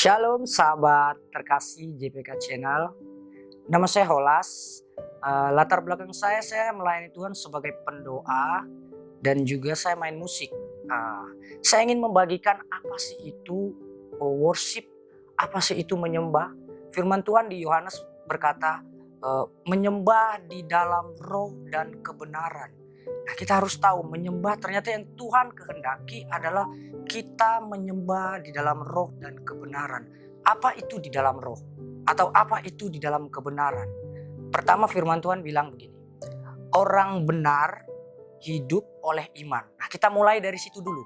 Shalom sahabat terkasih JPK Channel. Nama saya Holas. Latar belakang saya melayani Tuhan sebagai pendoa dan juga saya main musik. Saya ingin membagikan apa sih itu worship, apa sih itu menyembah. Firman Tuhan di Yohanes berkata, menyembah di dalam roh dan kebenaran. Nah, kita harus tahu menyembah ternyata yang Tuhan kehendaki adalah kita menyembah di dalam roh dan kebenaran. Apa itu di dalam roh? Atau apa itu di dalam kebenaran? Pertama firman Tuhan bilang begini. Orang benar hidup oleh iman. Nah, kita mulai dari situ dulu.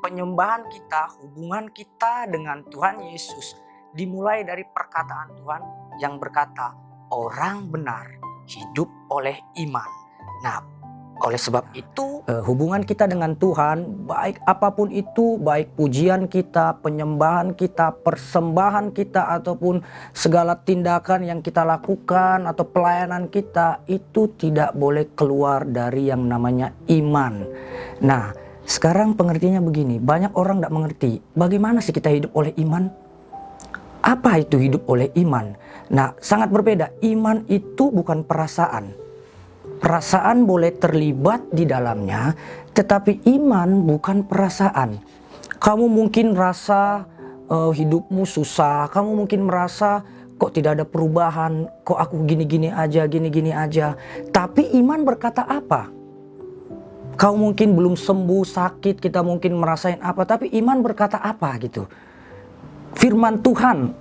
Penyembahan kita, hubungan kita dengan Tuhan Yesus dimulai dari perkataan Tuhan yang berkata, orang benar hidup oleh iman. Nah, oleh sebab itu hubungan kita dengan Tuhan, baik apapun itu, baik pujian kita, penyembahan kita, persembahan kita, ataupun segala tindakan yang kita lakukan atau pelayanan kita, itu tidak boleh keluar dari yang namanya iman. Nah, sekarang pengertiannya begini, banyak orang tidak mengerti bagaimana sih kita hidup oleh iman. Apa itu hidup oleh iman? Nah, sangat berbeda. Iman itu bukan perasaan. Perasaan boleh terlibat di dalamnya, tetapi iman bukan perasaan. Kamu mungkin rasa hidupmu susah, kamu mungkin merasa kok tidak ada perubahan, kok aku gini-gini aja. Tapi iman berkata apa? Kau mungkin belum sembuh, sakit, kita mungkin merasain apa, tapi iman berkata apa gitu. Firman Tuhan,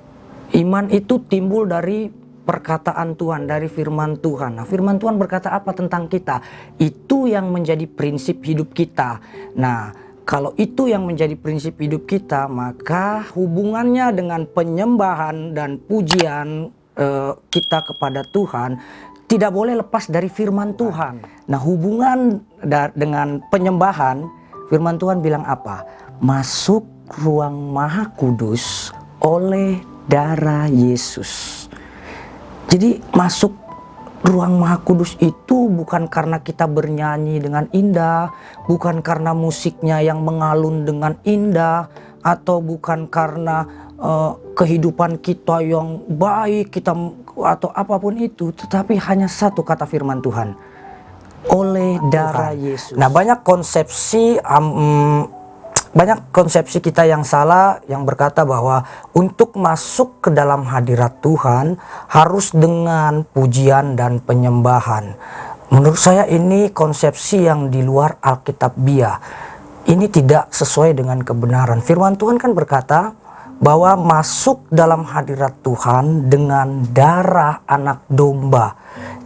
iman itu timbul dari perkataan Tuhan, dari firman Tuhan. Nah, firman Tuhan berkata apa tentang kita? Itu yang menjadi prinsip hidup kita. Nah, kalau itu yang menjadi prinsip hidup kita, maka hubungannya dengan penyembahan dan pujian kita kepada Tuhan tidak boleh lepas dari firman Tuhan. Nah, hubungan dengan penyembahan, firman Tuhan bilang apa? Masuk ruang Maha Kudus oleh darah Yesus. Jadi masuk ruang Maha Kudus itu bukan karena kita bernyanyi dengan indah, bukan karena musiknya yang mengalun dengan indah, atau bukan karena kehidupan kita yang baik kita atau apapun itu, tetapi hanya satu kata firman Tuhan, oleh darah Yesus. Nah, banyak konsepsi kita yang salah yang berkata bahwa untuk masuk ke dalam hadirat Tuhan harus dengan pujian dan penyembahan. Menurut saya ini konsepsi yang di luar Alkitabiah. Ini tidak sesuai dengan kebenaran. Firman Tuhan kan berkata bahwa masuk dalam hadirat Tuhan dengan darah anak domba.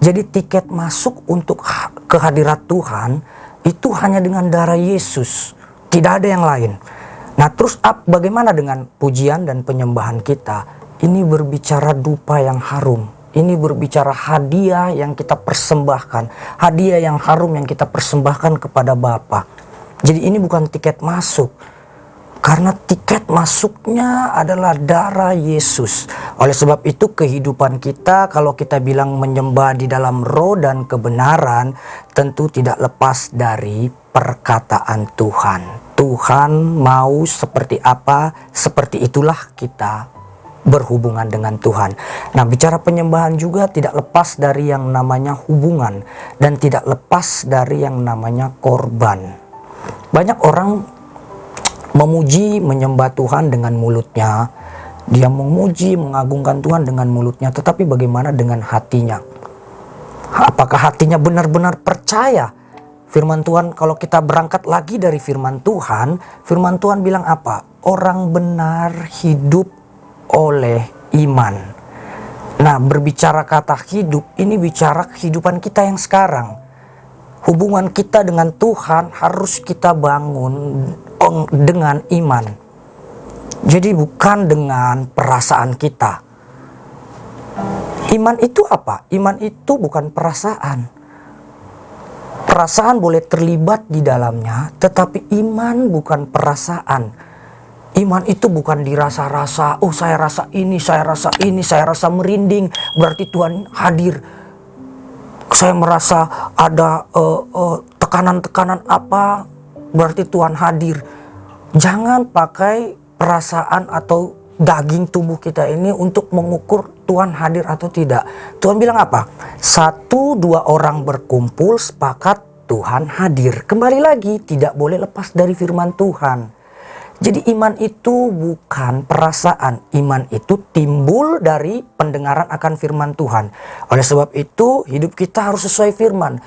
Jadi tiket masuk untuk ke hadirat Tuhan itu hanya dengan darah Yesus. Tidak ada yang lain. Nah, terus bagaimana dengan pujian dan penyembahan kita? Ini berbicara dupa yang harum. Ini berbicara hadiah yang kita persembahkan. Hadiah yang harum yang kita persembahkan kepada Bapa. Jadi ini bukan tiket masuk. Karena tiket masuknya adalah darah Yesus. Oleh sebab itu kehidupan kita, kalau kita bilang menyembah di dalam roh dan kebenaran, tentu tidak lepas dari perkataan Tuhan. Tuhan mau seperti apa, seperti itulah kita berhubungan dengan Tuhan. Nah, bicara penyembahan juga tidak lepas dari yang namanya hubungan dan tidak lepas dari yang namanya korban. Banyak orang memuji, menyembah Tuhan dengan mulutnya. Dia memuji, mengagungkan Tuhan dengan mulutnya, tetapi bagaimana dengan hatinya? Apakah hatinya benar-benar percaya? Firman Tuhan, kalau kita berangkat lagi dari firman Tuhan bilang apa? Orang benar hidup oleh iman. Nah, berbicara kata hidup, ini bicara kehidupan kita yang sekarang. Hubungan kita dengan Tuhan harus kita bangun dengan iman. Jadi bukan dengan perasaan kita. Iman itu apa? Iman itu bukan perasaan. Perasaan boleh terlibat di dalamnya, tetapi iman bukan perasaan. Iman itu bukan dirasa-rasa, oh saya rasa ini, saya rasa merinding, berarti Tuhan hadir. Saya merasa ada tekanan-tekanan apa, berarti Tuhan hadir. Jangan pakai perasaan atau daging tubuh kita ini untuk mengukur Tuhan hadir atau tidak. Tuhan bilang apa? 1-2 orang berkumpul sepakat Tuhan hadir. Kembali lagi, tidak boleh lepas dari firman Tuhan. Jadi iman itu bukan perasaan, iman itu timbul dari pendengaran akan firman Tuhan. Oleh sebab itu hidup kita harus sesuai firman.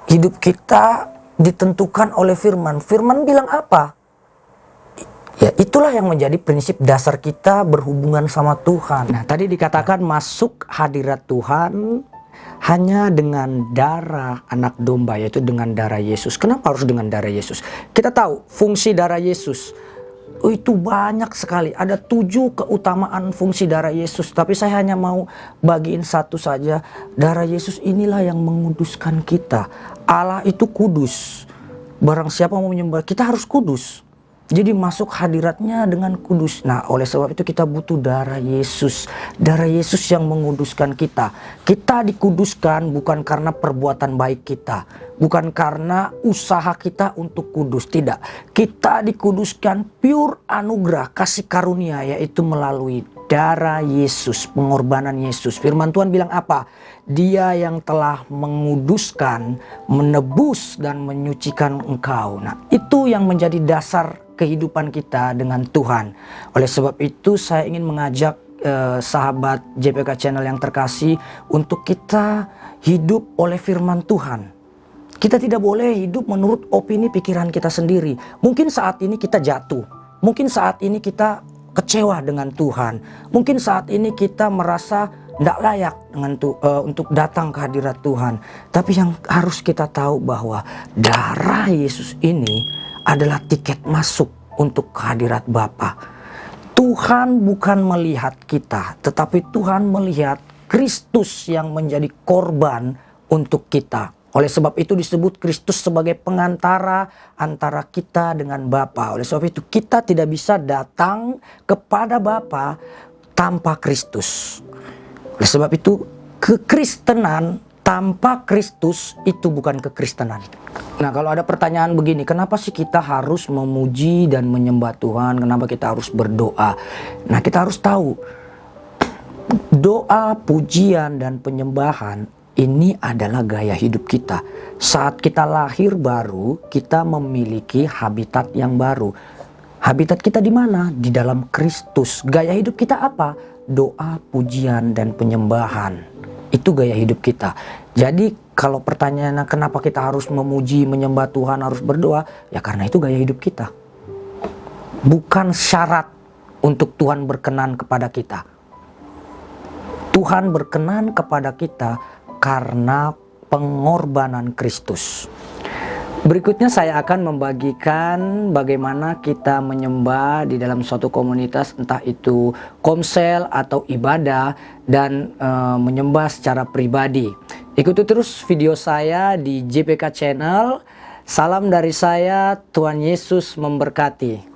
Hidup kita ditentukan oleh firman. Firman bilang apa? Ya, itulah yang menjadi prinsip dasar kita berhubungan sama Tuhan. Nah, tadi dikatakan masuk hadirat Tuhan hanya dengan darah anak domba, yaitu dengan darah Yesus. Kenapa harus dengan darah Yesus? Kita tahu fungsi darah Yesus. Itu banyak sekali. Ada 7 keutamaan fungsi darah Yesus. Tapi saya hanya mau bagiin satu saja. Darah Yesus inilah yang menguduskan kita. Allah itu kudus. Barang siapa mau menyembah, kita harus kudus. Jadi masuk hadiratnya dengan kudus. Nah, oleh sebab itu kita butuh darah Yesus. Darah Yesus yang menguduskan kita. Kita dikuduskan bukan karena perbuatan baik kita. Bukan karena usaha kita untuk kudus. Tidak. Kita dikuduskan pure anugerah kasih karunia, yaitu melalui darah Yesus, pengorbanan Yesus. Firman Tuhan bilang apa? Dia yang telah menguduskan, menebus dan menyucikan engkau. Nah, itu yang menjadi dasar kehidupan kita dengan Tuhan. Oleh sebab itu saya ingin mengajak sahabat JPK Channel yang terkasih untuk kita hidup oleh firman Tuhan. Kita tidak boleh hidup menurut opini pikiran kita sendiri. Mungkin saat ini kita jatuh. Mungkin saat ini kita kecewa dengan Tuhan. Mungkin saat ini kita merasa tidak layak untuk datang ke hadirat Tuhan. Tapi yang harus kita tahu bahwa darah Yesus ini adalah tiket masuk untuk kehadirat Bapa. Tuhan bukan melihat kita, tetapi Tuhan melihat Kristus yang menjadi korban untuk kita. Oleh sebab itu disebut Kristus sebagai pengantara antara kita dengan Bapa. Oleh sebab itu kita tidak bisa datang kepada Bapa tanpa Kristus. Oleh sebab itu kekristenan tanpa Kristus itu bukan kekristenan. Nah, kalau ada pertanyaan begini, kenapa sih kita harus memuji dan menyembah Tuhan? Kenapa kita harus berdoa? Nah, kita harus tahu doa, pujian, dan penyembahan ini adalah gaya hidup kita. Saat kita lahir baru, kita memiliki habitat yang baru. Habitat kita di mana? Di dalam Kristus. Gaya hidup kita apa? Doa, pujian, dan penyembahan. Itu gaya hidup kita. Jadi kalau pertanyaannya kenapa kita harus memuji, menyembah Tuhan, harus berdoa? Ya karena itu gaya hidup kita. Bukan syarat untuk Tuhan berkenan kepada kita. Tuhan berkenan kepada kita karena pengorbanan Kristus. Berikutnya saya akan membagikan bagaimana kita menyembah di dalam suatu komunitas, entah itu komsel atau ibadah, dan menyembah secara pribadi. Ikuti terus video saya di JPK Channel. Salam dari saya, Tuhan Yesus memberkati.